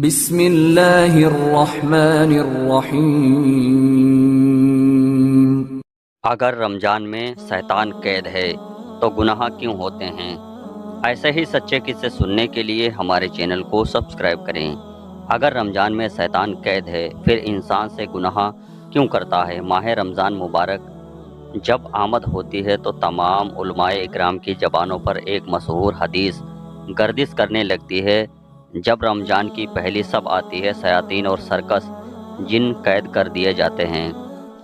بسم اللہ الرحمن الرحیم۔ اگر رمضان میں شیطان قید ہے تو گناہ کیوں ہوتے ہیں؟ ایسے ہی سچے قصے سننے کے لیے ہمارے چینل کو سبسکرائب کریں۔ اگر رمضان میں شیطان قید ہے پھر انسان سے گناہ کیوں کرتا ہے؟ ماہ رمضان مبارک جب آمد ہوتی ہے تو تمام علماء اکرام کی زبانوں پر ایک مشہور حدیث گردش کرنے لگتی ہے۔ جب رمضان کی پہلی شب آتی ہے شیاطین اور سرکس جن قید کر دیے جاتے ہیں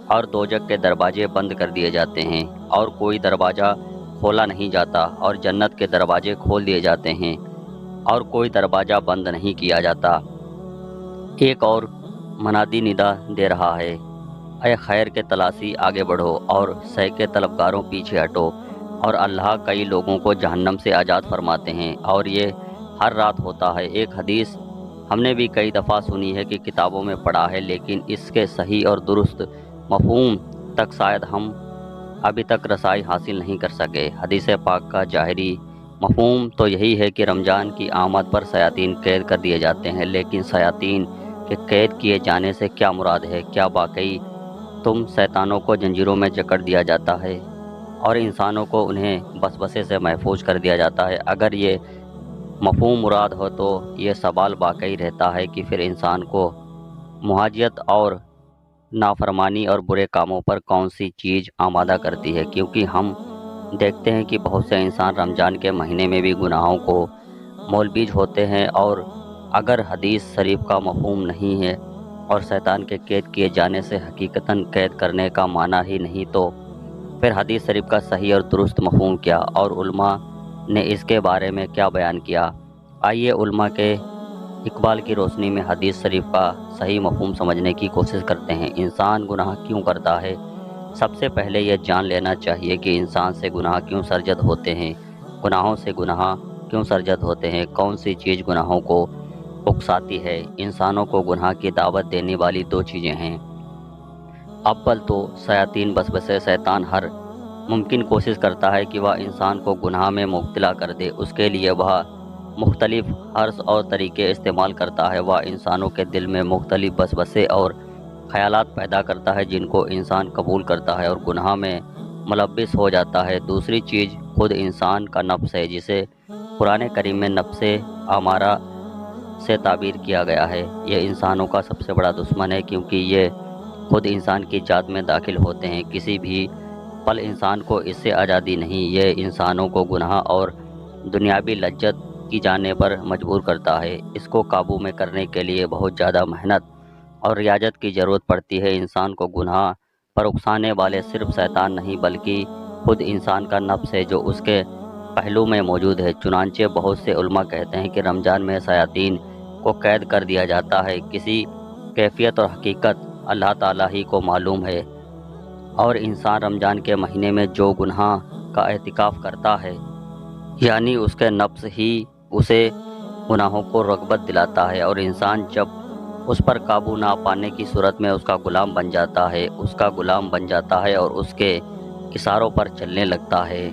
اور دوزخ کے دروازے بند کر دیے جاتے ہیں اور کوئی دروازہ کھولا نہیں جاتا، اور جنت کے دروازے کھول دیے جاتے ہیں اور کوئی دروازہ بند نہیں کیا جاتا۔ ایک اور منادی ندا دے رہا ہے، اے خیر کے تلاشی آگے بڑھو اور شر کے طلبگاروں پیچھے ہٹو، اور اللہ کئی لوگوں کو جہنم سے آزاد فرماتے ہیں، اور یہ ہر رات ہوتا ہے۔ ایک حدیث ہم نے بھی کئی دفعہ سنی ہے کہ کتابوں میں پڑھا ہے، لیکن اس کے صحیح اور درست مفہوم تک شاید ہم ابھی تک رسائی حاصل نہیں کر سکے۔ حدیث پاک کا ظاہری مفہوم تو یہی ہے کہ رمضان کی آمد پر شیاطین قید کر دیے جاتے ہیں، لیکن شیاطین کے قید کیے جانے سے کیا مراد ہے؟ کیا واقعی شیطانوں کو زنجیروں میں جکڑ دیا جاتا ہے اور انسانوں کو انہیں وسوسے سے محفوظ کر دیا جاتا ہے؟ اگر یہ مفہوم مراد ہو تو یہ سوال واقعی رہتا ہے کہ پھر انسان کو معصیت اور نافرمانی اور برے کاموں پر کون سی چیز آمادہ کرتی ہے؟ کیونکہ ہم دیکھتے ہیں کہ بہت سے انسان رمضان کے مہینے میں بھی گناہوں کو ملوث ہوتے ہیں، اور اگر حدیث شریف کا مفہوم نہیں ہے اور شیطان کے قید کیے جانے سے حقیقتاً قید کرنے کا معنی ہی نہیں، تو پھر حدیث شریف کا صحیح اور درست مفہوم کیا، اور علماء نے اس کے بارے میں کیا بیان کیا؟ آئیے علماء کے اقبال کی روشنی میں حدیث شریف کا صحیح مفہوم سمجھنے کی کوشش کرتے ہیں۔ انسان گناہ کیوں کرتا ہے؟ سب سے پہلے یہ جان لینا چاہیے کہ انسان سے گناہ کیوں سرزد ہوتے ہیں۔ گناہوں سے گناہ کیوں سرزد ہوتے ہیں؟ کون سی چیز گناہوں کو اکساتی ہے؟ انسانوں کو گناہ کی دعوت دینے والی دو چیزیں ہیں۔ اول تو شیاطین وسوسے۔ شیطان ہر ممکن کوشش کرتا ہے کہ وہ انسان کو گناہ میں مبتلا کر دے۔ اس کے لیے وہ مختلف حرص اور طریقے استعمال کرتا ہے۔ وہ انسانوں کے دل میں مختلف وسوسے اور خیالات پیدا کرتا ہے جن کو انسان قبول کرتا ہے اور گناہ میں ملوث ہو جاتا ہے۔ دوسری چیز خود انسان کا نفس ہے، جسے قرآن کریم میں نفس امارہ سے تعبیر کیا گیا ہے۔ یہ انسانوں کا سب سے بڑا دشمن ہے، کیونکہ یہ خود انسان کی ذات میں داخل ہوتے ہیں۔ کسی بھی پل انسان کو اس سے آزادی نہیں۔ یہ انسانوں کو گناہ اور دنیاوی لذت کی جانے پر مجبور کرتا ہے۔ اس کو قابو میں کرنے کے لیے بہت زیادہ محنت اور ریاضت کی ضرورت پڑتی ہے۔ انسان کو گناہ پر اکسانے والے صرف شیطان نہیں بلکہ خود انسان کا نفس ہے، جو اس کے پہلو میں موجود ہے۔ چنانچہ بہت سے علماء کہتے ہیں کہ رمضان میں شیاطین کو قید کر دیا جاتا ہے۔ کسی کیفیت اور حقیقت اللہ تعالیٰ ہی کو معلوم ہے، اور انسان رمضان کے مہینے میں جو گناہ کا ارتکاب کرتا ہے، یعنی اس کے نفس ہی اسے گناہوں کو رغبت دلاتا ہے، اور انسان جب اس پر قابو نہ پانے کی صورت میں اس کا غلام بن جاتا ہے اور اس کے اشاروں پر چلنے لگتا ہے۔